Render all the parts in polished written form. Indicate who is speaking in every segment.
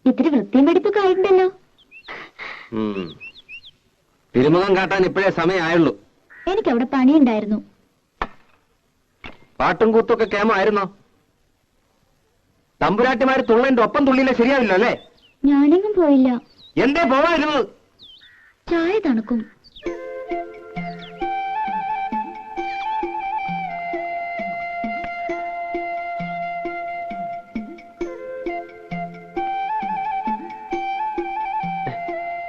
Speaker 1: ഇത്തിരി വൃത്തിയും വെടിപ്പൊക്കെ ആയിട്ടുണ്ടല്ലോ.
Speaker 2: തിരുമുഖം കാട്ടാൻ ഇപ്പോഴേ സമയമായുള്ളൂ.
Speaker 1: എനിക്കവിടെ പണിയുണ്ടായിരുന്നു.
Speaker 2: പാട്ടും കൂത്തൊക്കെ കേമായിരുന്നോ? തമ്പുരാട്ടിമാര് തുള്ളന്റെ ഒപ്പം തുള്ളിയില്ല ശരിയാവില്ലോ അല്ലേ?
Speaker 1: ഞാനെങ്ങും പോയില്ല.
Speaker 2: എന്തേ പോവായിരുന്നു?
Speaker 1: ചായ തണുക്കും.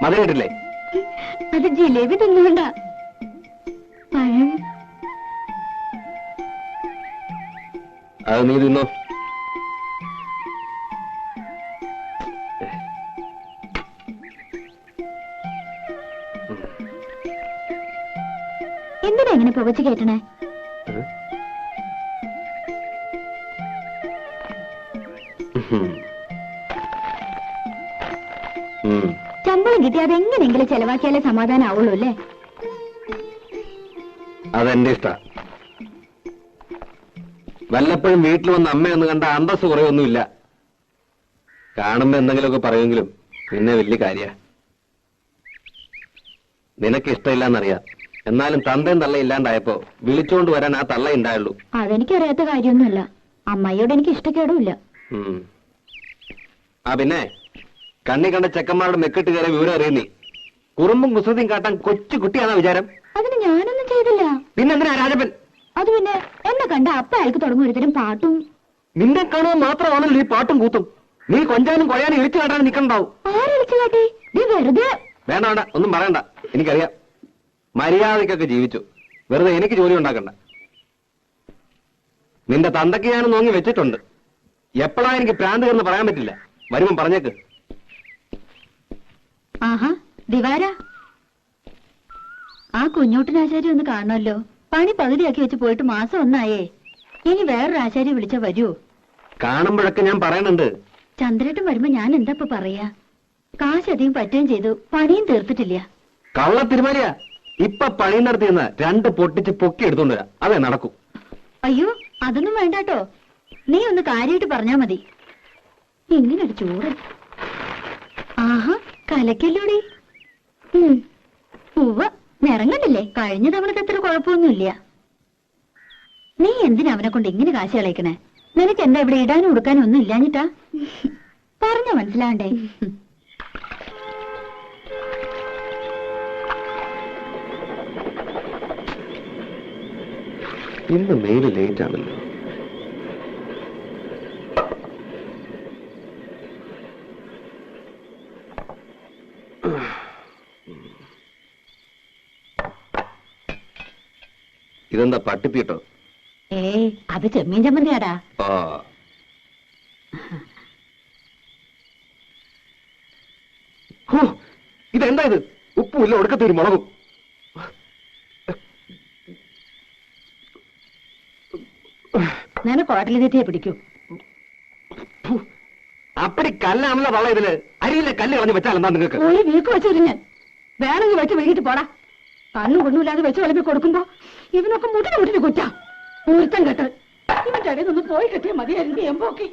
Speaker 2: മധുരയിട്ടില്ലേ?
Speaker 1: അത് ജിലേബി തിന്നുകൊണ്ട. പഴം
Speaker 2: അത് നീ തിന്നോ.
Speaker 1: എന്തിനാ ഇങ്ങനെ പുകച്ചു കേട്ടണേ? ശമ്പളം കിട്ടി അതെങ്ങനെയെങ്കിലും ചെലവാക്കിയാലേ സമാധാനം ആവുള്ളൂ അല്ലേ?
Speaker 2: അതെന്റെ ഇഷ്ട. വല്ലപ്പോഴും വീട്ടിൽ വന്ന് അമ്മയൊന്ന് കണ്ട അന്തസ് കുറയൊന്നുമില്ല. കാണുമ്പോ എന്തെങ്കിലുമൊക്കെ പറയുമെങ്കിലും പിന്നെ വലിയ കാര്യ. നിനക്ക് ഇഷ്ടമില്ലെന്നറിയാം. എന്നാലും തന്തയും തള്ള ഇല്ലാണ്ടായപ്പോ വിളിച്ചോണ്ട് വരാൻ ആ തള്ള ഉണ്ടായുള്ളൂ.
Speaker 1: അതെനിക്കറിയാത്ത കാര്യമൊന്നുമല്ല. അമ്മയോട് എനിക്ക് ഇഷ്ടക്കേടുമില്ല.
Speaker 2: ആ പിന്നെ കണ്ണി കണ്ട ചെക്കന്മാരുടെ മെക്കിട്ട് കയറിയ വിവരം അറിയുന്നേ. കുറുമ്പും കുസൃതിയും കാട്ടാൻ കൊച്ചു കുട്ടിയാണോ വിചാരം?
Speaker 1: അതിന് ഞാനൊന്നും ചെയ്തില്ല.
Speaker 2: പിന്നെന്തിനാ രാജപ്പൻ?
Speaker 1: അത് പിന്നെ എന്നെ കണ്ട അപ്പ അയാൾക്ക് തുടങ്ങും ഒരുത്തരം പാട്ടും.
Speaker 2: നിന്നെ കാണുമ്പോൾ മാത്രമാണല്ലോ ഈ പാട്ടും കൂത്തും. നീ കൊഞ്ചാനും കൊഴയാനും ഇളിച്ചു കാട്ടാൻ നിൽക്കണ്ടാവും.
Speaker 1: ആരളിച്ചു കാട്ടി? നീ വെറുതെ.
Speaker 2: വേണ്ട വേണ്ട, ഒന്നും പറയണ്ട. എനിക്കറിയാം. മര്യാദയ്ക്കൊക്കെ ജീവിച്ചു. വെറുതെ എനിക്ക് ജോലി ഉണ്ടാക്കണ്ട. നിന്റെ തന്തയ്ക്ക് ഞാനും നോങ്ങി വെച്ചിട്ടുണ്ട്. എപ്പോഴാ എനിക്ക് പ്രാന്ത് കയറുന്ന പറയാൻ പറ്റില്ല. വരുമ്പം പറഞ്ഞേക്ക്.
Speaker 1: ആഹാ ദിവാര, ആ കുഞ്ഞോട്ടനാശാരി ഒന്ന് കാണണമല്ലോ. പണി പകുതിയാക്കി വെച്ച് പോയിട്ട് മാസം ഒന്നായേ. ഇനി വേറൊരു ആശാരി വിളിച്ചാ വരുമോ?
Speaker 2: കാണുമ്പോഴൊക്കെ ഞാൻ പറയണുണ്ട്.
Speaker 1: ചന്ദ്രേട്ടൻ വരുമ്പോ ഞാൻ എന്താ പറയാ? കാശധികം പറ്റുകയും ചെയ്തു, പണിയും തീർത്തിട്ടില്ല.
Speaker 2: കള്ള തിരുമാലിയാ. ഇപ്പൊ പണി നടത്തിയെന്ന് 2 പൊട്ടിച്ച് പൊക്കി എടുത്തോണ്ട് വരാം. അതേ നടക്കൂ.
Speaker 1: അയ്യോ അതൊന്നും വേണ്ടാട്ടോ. നീ ഒന്ന് കാര്യമായിട്ട് പറഞ്ഞാ മതി. ഇങ്ങനൊരു ചൂട്. ആഹാ കലക്കല്ലോടി. പൂവ നിറങ്ങണ്ടില്ലേ? കഴിഞ്ഞ തവണത്തെ അത്ര കുഴപ്പമൊന്നുമില്ല. നീ എന്തിനാ അവനെ കൊണ്ട് ഇങ്ങനെ കാശ് കളയിക്കണേ? നിനക്ക് എന്താ ഇവിടെ ഇടാനും ഉടുക്കാനും ഒന്നും ഇല്ലാഞ്ഞിട്ടാ? പറഞ്ഞ മനസ്സിലാണ്ടേ?
Speaker 2: ഇന്ന് മെയിൽ ലേറ്റ് ആണല്ലോ. ഇതെന്താ പട്ടിപ്പിട്ടോ?
Speaker 1: അത് ചെമ്മീൻ ചമ്മന്തിയാടാ.
Speaker 2: ഇതെന്താ ഇത്? ഉപ്പുമില്ല, ഒടുക്കത്തൊരു മുളകും.
Speaker 1: നിനക്ക് ഹോട്ടലിൽ തെറ്റിയെ പിടിക്കൂ.
Speaker 2: അപ്പടി കല്ലാണല്ലോ തള്ള. ഇതില് അരിയിലെ കല്ല് കളഞ്ഞ് വെച്ചാൽ എന്താ നിങ്ങൾക്ക്?
Speaker 1: ഒരു വീക്ക് വെച്ചു ഞാൻ വേണമെങ്കിൽ വെച്ച് വീട്ടിട്ട് പോടാ. കണ്ണും കൊണ്ടുമില്ലാതെ വെച്ച് വിളമ്പി കൊടുക്കുമ്പോ ഇവനൊക്കെ മുട്ടിന് കുറ്റാ. ഒരുത്തം കേട്ട് ഇവന്റെ ഇടയിൽ നിന്ന് പോയി കിട്ടിയ മതിയായിരുന്നു എമ്പോക്കി.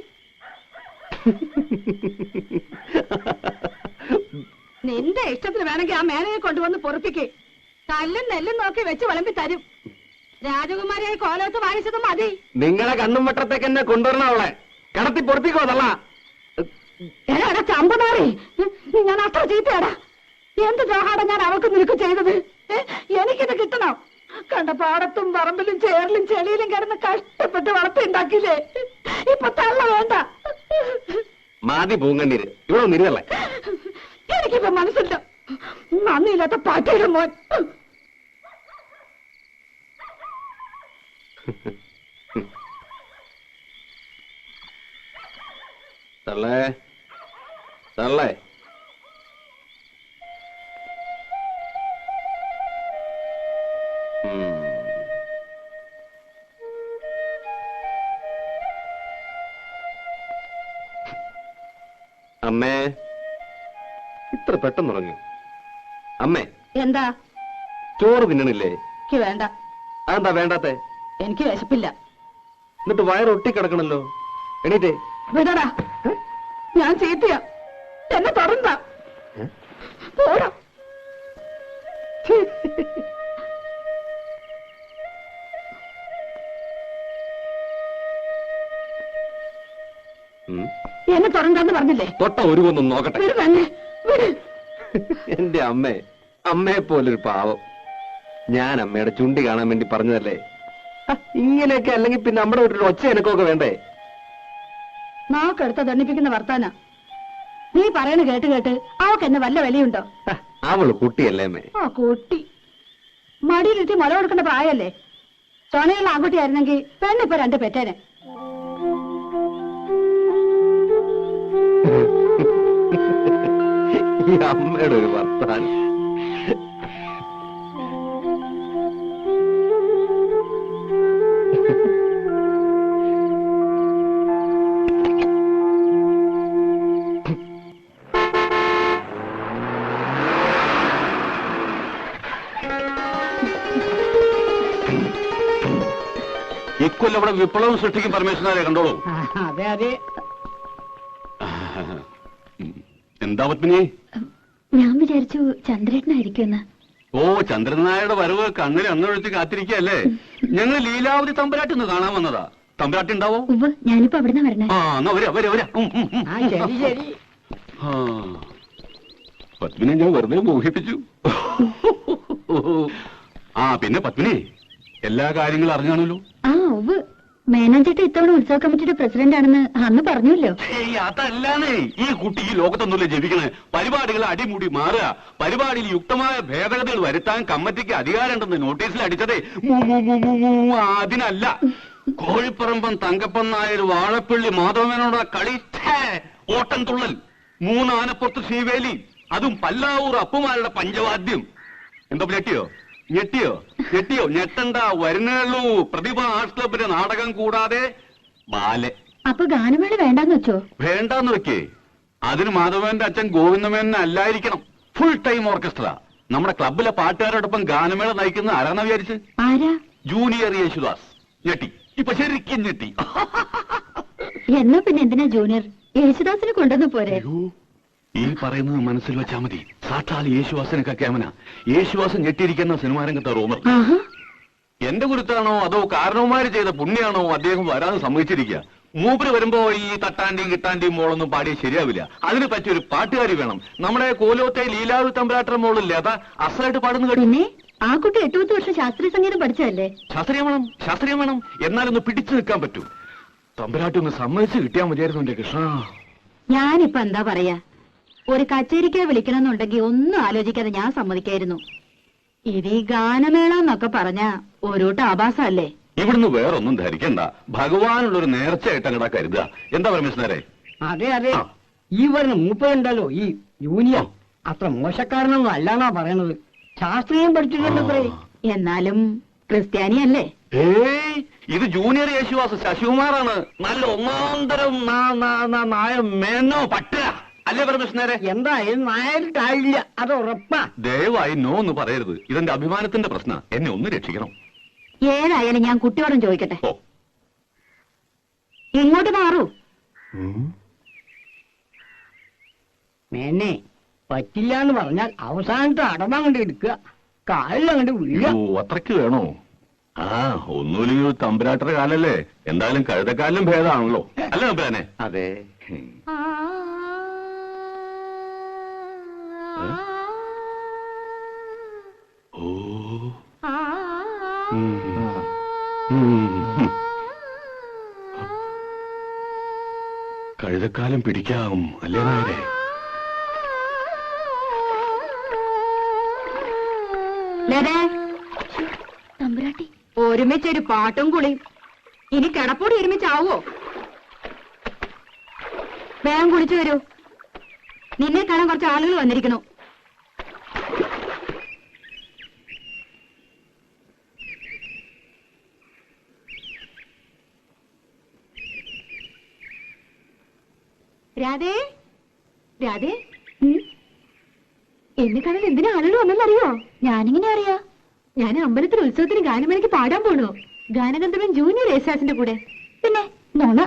Speaker 1: നിന്റെ ഇഷ്ടത്തിന് വേണമെങ്കിൽ ആ മേനയെ കൊണ്ടുവന്ന് പൊറപ്പിക്ക്. കല്ലും നെല്ലും നോക്കി വെച്ച് വിളമ്പി തരും. രാജകുമാരിയായി കോലത്ത് വാങ്ങിച്ചതും മതി.
Speaker 2: നിങ്ങളെ കണ്ണും വട്ടത്തേക്ക് എന്നെ കൊണ്ടുവരണം. അവളെ കിടത്തി പൊറപ്പിക്കോ തള്ള.
Speaker 1: എടാ ചമ്പമാറി, ഞാൻ അത്ര ചീത്തയാടാ. എന്ത് ദ്രോഹാടാ ഞാൻ അവൾക്ക് നിനക്ക് ചെയ്തത്? എനിക്കിത് കിട്ടണം. കണ്ട പാടത്തും പറമ്പിലും ചേറിലും ചെളിയിലും കിടന്ന് കഷ്ടപ്പെട്ട് വളർത്തിണ്ടാക്കിയില്ലേ? ഇപ്പൊ തള്ള വേണ്ട.
Speaker 2: മാതി പൂങ്കണ്ണീര് ഇവിടെ ഒന്നിരുന്നല്ലേ?
Speaker 1: എനിക്കിപ്പോ മനസ്സില്ല. നന്ദിയില്ലാത്ത പാറ്റയുടെ മോൻ.
Speaker 2: തള്ളേ തള്ളേ, അമ്മേ ഇത്ര പെട്ടെന്ന് ഉറങ്ങി? അമ്മേ
Speaker 1: എന്താ?
Speaker 2: ചോറ് തിന്നണില്ലേ?
Speaker 1: എനിക്ക് വേണ്ട.
Speaker 2: അതെന്താ വേണ്ടാത്തെ?
Speaker 1: എനിക്ക് വിശപ്പില്ല.
Speaker 2: എന്നിട്ട് വയറൊട്ടി കിടക്കണല്ലോ. എണീറ്റേ.
Speaker 1: വിടടാ, ഞാൻ ചീത്തയാ. എന്നെ തൊടണ്ട. പോടാ. എന്നെ തൊടണ്ടെന്ന് പറഞ്ഞില്ലേ?
Speaker 2: തൊട്ട ഒരുവൊന്നും നോക്കട്ടെ.
Speaker 1: വിട് തന്നെ, വിട്.
Speaker 2: എന്റെ അമ്മയെ പോലൊരു പാവം. ഞാൻ അമ്മയുടെ ചുണ്ടി കാണാൻ വേണ്ടി പറഞ്ഞതല്ലേ. ഇങ്ങനെയൊക്കെ അല്ലെങ്കിൽ പിന്നെ നമ്മുടെ ഒരു ഒച്ച എനക്കൊക്കെ വേണ്ടേ?
Speaker 1: നാക്കെടുത്ത ദണ്ണിപ്പിക്കുന്ന വർത്താന. നീ പറയണ കേട്ട് കേട്ട് അവക്ക് എന്നെ വല്ല വിലയുണ്ടോ?
Speaker 2: അവള് കുട്ടിയല്ലേ അമ്മേ?
Speaker 1: ആ കുട്ടി മടിയിലിട്ട് മുല കൊടുക്കേണ്ട പ്രായല്ലേ? ചൊണയുള്ള ആൺകുട്ടിയായിരുന്നെങ്കിൽ പെണ്ണിപ്പോ 2 പെറ്റേനെ.
Speaker 2: ഈ അമ്മയുടെ ഒരു വർത്താനം.
Speaker 3: ഇക്കൊല്ലം ഇവിടെ വിപ്ലവം സൃഷ്ടിക്കും പരമേശ്വരനെ കണ്ടോളൂ.
Speaker 1: അതെ അതെ.
Speaker 3: എന്താ പത്മിനി?
Speaker 4: ഞാൻ വിചാരിച്ചു ചന്ദ്രേട്ടനായിരിക്കുമെന്ന്.
Speaker 3: ഓ, ചന്ദ്രനായരുടെ വരവ് കണ്ണിൽ അന്നൊഴിച്ച് കാത്തിരിക്കല്ലേ? ഞങ്ങൾ ലീലാവതി തമ്പുരാട്ടിന്ന് കാണാൻ വന്നതാ. തമ്പുരാട്ടി ഉണ്ടാവോ?
Speaker 4: ഉവ്വ്, ഞാനിപ്പോ അവിടുന്ന് വരണേ.
Speaker 3: ആ, എന്നാ വരാ വരാ വരാ.
Speaker 1: ശരി ശരി.
Speaker 3: പത്മിനെ ഞാൻ വെറുതെ മോഹിപ്പിച്ചു. ആ, പിന്നെ പത്മിനി എല്ലാ കാര്യങ്ങളും അറിഞ്ഞാണല്ലോ.
Speaker 4: ആ ഉവ്വ്, മേനോൻചേട്ടൻ ഇത്തവണ ഉത്സവ കമ്മിറ്റിയുടെ പ്രസിഡന്റ് ആണെന്ന് അന്ന് പറഞ്ഞല്ലോ.
Speaker 3: അതല്ലാന്നേ, ഈ കുട്ടി ഈ ലോകത്തൊന്നുമില്ല ജപിക്കണേ. പരിപാടികൾ അടിമുടി മാറുക, പരിപാടിയിൽ യുക്തമായ ഭേദഗതികൾ വരുത്താൻ കമ്മിറ്റിക്ക് അധികാരമുണ്ടെന്ന് നോട്ടീസിൽ അടിച്ചതേ അതിനല്ല. കോഴിപ്പറമ്പൻ തങ്കപ്പൻ നായർ വാഴപ്പള്ളി മാധവനോട് കളി ഓട്ടം തുള്ളൽ, 3 ആനപ്പുറത്ത് ശ്രീവേലി, അതും പല്ലാവൂർ അപ്പുമാരുടെ പഞ്ചവാദ്യം. എന്താ ഞെട്ടിയോ? ഞെട്ടണ്ട, വരുന്നുള്ളൂ. പ്രതിഭ ആർട്സ് ക്ലബിന്റെ നാടകം കൂടാതെ ബാലെ.
Speaker 4: അപ്പൊ ഗാനമേള വേണ്ടാന്ന് വെച്ചോ?
Speaker 3: വേണ്ടാന്ന് വെക്കേ. അതിന് മാധവന്റെ അച്ഛൻ ഗോവിന്ദമേനൻ അല്ലായിരിക്കണം. Full time orchestra. നമ്മുടെ ക്ലബിലെ പാട്ടുകാരോടൊപ്പം ഗാനമേള നയിക്കുന്ന ആരാന്ന് വിചാരിച്ച്?
Speaker 4: ആരാ?
Speaker 3: ജൂനിയർ യേശുദാസ്. ഞെട്ടി, ഇപ്പൊ ശരിക്കും ഞെട്ടി.
Speaker 4: എന്നാ പിന്നെ എന്തിനാ ജൂനിയർ? യേശുദാസിനെ കൊണ്ടുവന്ന് പോരെ?
Speaker 3: ഈ പറയുന്നത് മനസ്സിൽ വെച്ചാ മതി. സാക്ഷാൽ യേശുദാസിനൊക്കെ ക്യാമന. യേശുദാസ് ഞെട്ടിയിരിക്കുന്ന സിനിമാ രംഗത്തെ റൂമർ. എന്റെ കുരുത്താണോ അതോ കാരണവന്മാര് ചെയ്ത പുണ്യാണോ അദ്ദേഹം വരാതെ സമ്മതിച്ചിരിക്കുക. മൂപ്പര് വരുമ്പോ ഈ തട്ടാന്റെയും കിട്ടാന്റെയും മോളൊന്നും പാടിയ ശരിയാവില്ല. അതിന് പറ്റിയൊരു പാട്ടുകാരി വേണം. നമ്മുടെ കോലോത്തെ ലീലാവതി തമ്പുരാട്ട മോളില്ലേ, അതാ അസലായിട്ട് പാടുന്നു കേട്ടു.
Speaker 4: പിന്നെ ആ കുട്ടി 8-10 വർഷം ശാസ്ത്രീയ സംഗീതം പഠിച്ചതല്ലേ?
Speaker 3: ശാസ്ത്രീയം വേണം. എന്നാലൊന്ന് പിടിച്ചു നിൽക്കാൻ പറ്റൂ. തമ്പുരാട്ടി ഒന്ന് സമ്മതിച്ച് കിട്ടിയാൽ മതിയായിരുന്നു എന്റെ കൃഷ്ണ.
Speaker 4: ഞാനിപ്പോ എന്താ പറയാ, ഒരു കച്ചേരിക്ക് വിളിക്കണമെന്നുണ്ടെങ്കിൽ ഒന്നും ആലോചിക്കാതെ ഞാൻ സമ്മതിക്കായിരുന്നു. ഇത് ഈ ഗാനമേള എന്നൊക്കെ പറഞ്ഞ ഒരുട്ട് ആഭാസല്ലേ?
Speaker 3: ഇവിടുന്ന് വേറൊന്നും ധരിക്കണ്ട. ഭഗവാനുള്ളൊരു നേർച്ചയായിട്ട് അങ്ങടാ കരുതുക. എന്താ പരമേശ്വരേ?
Speaker 5: അതെ അതെ, ഈ വരുന്ന മൂപ്പരുണ്ടല്ലോ ഈ യൂനിയൻ, അത്ര മോശക്കാരനൊന്നും അല്ലാന്നാ പറയണത്. ശാസ്ത്രീയം പഠിച്ചിട്ടുണ്ടത്രേ.
Speaker 4: എന്നാലും ക്രിസ്ത്യാനിയല്ലേ?
Speaker 3: ഏയ്, ഇത് ജൂനിയർ യേശുദാസ് ശശികുമാറാണ്. നല്ല ഒന്നാന്തരം നായ മേനോ പട്ട അല്ലേ പരമേശ്വരേ?
Speaker 5: എന്തായാലും നായരിട്ടായില്ല, അത് ഉറപ്പാ.
Speaker 3: ദയവായി നോ എന്ന് പറയരുത്. ഇതെന്റെ അഭിമാനത്തിന്റെ പ്രശ്നം. എന്നെ ഒന്ന് രക്ഷിക്കണം.
Speaker 4: ഏതായാലും ഞാൻ കുട്ടിയോടും ചോദിക്കട്ടെ.
Speaker 3: ഓ,
Speaker 4: ഇങ്ങോട്ട് മാറൂ.
Speaker 5: മേനെ പറ്റില്ല എന്ന് പറഞ്ഞാൽ അവസാനത്തെ അടമങ്ങണ്ട് എടുക്കുക, കാലിലങ്ങണ്ട് വീഴുക.
Speaker 3: അത്രയ്ക്ക് വേണോ? ആ, ഒന്നുമില്ലെങ്കിൽ തമ്പുരാട്ടറെ കാലല്ലേ. എന്തായാലും കഴുതക്കാലിലും ഭേദമാണല്ലോ അല്ലേ തമ്പുരാനെ?
Speaker 2: അതെ.
Speaker 3: ഓ, കഴുതക്കാലം പിടിക്കാം അല്ലേ നായരെ?
Speaker 4: തമ്പുരാട്ടി,
Speaker 1: ഒരുമിച്ചൊരു പാട്ടും കുളിയും. ഇനി കിടപ്പൂടി ഒരുമിച്ചാവോ? വേഗം കുളിച്ചു വരൂ. നിന്നെ കാണാൻ കുറച്ച് ആളുകൾ വന്നിരിക്കണു. രാധേ, രാധേ, എന്നെ കാണാൻ എന്തിനാ ആളുകൾ വന്നെന്നറിയോ?
Speaker 4: ഞാനിങ്ങനെ അറിയാ?
Speaker 1: ഞാൻ അമ്പലത്തിൽ ഉത്സവത്തിന് ഗാനമേളയ്ക്ക് പാടാൻ പോണു. ഗാനഗന്ധർവൻ ജൂനിയർ യേശുദാസിന്റെ കൂടെ.
Speaker 4: പിന്നെ നോണ,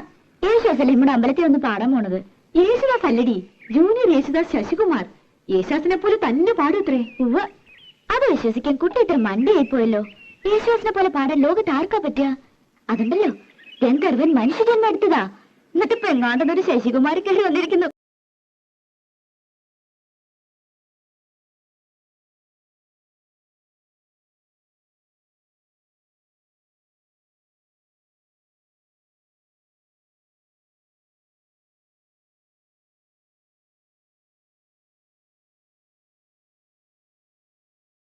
Speaker 4: യേശുദാസല്ലേ നമ്മുടെ അമ്പലത്തിൽ ഒന്ന് പാടാൻ പോണത്?
Speaker 1: യേശുദാസ് അല്ലടി,
Speaker 4: ജൂനിയർ യേശുദാസ് ശശികുമാർ യേശുദാസിനെ പോലെ തന്നെ പാടൂത്രേ.
Speaker 6: ഉവ്വ്, അത് വിശ്വസിക്കാൻ കുട്ടി ഇത്ര മണ്ടയായിപ്പോയല്ലോ. യേശുദാസിനെ പോലെ പാടാൻ ലോകത്ത് ആർക്കാ പറ്റുക? അതുണ്ടല്ലോ, ഗന്ധർവൻ മനുഷ്യജന്മം എടുത്തതാ. എന്നിട്ട് പെങ്ങാണ്ടെന്നൊരു ശശികുമാരി കയറി വന്നിരിക്കുന്നു.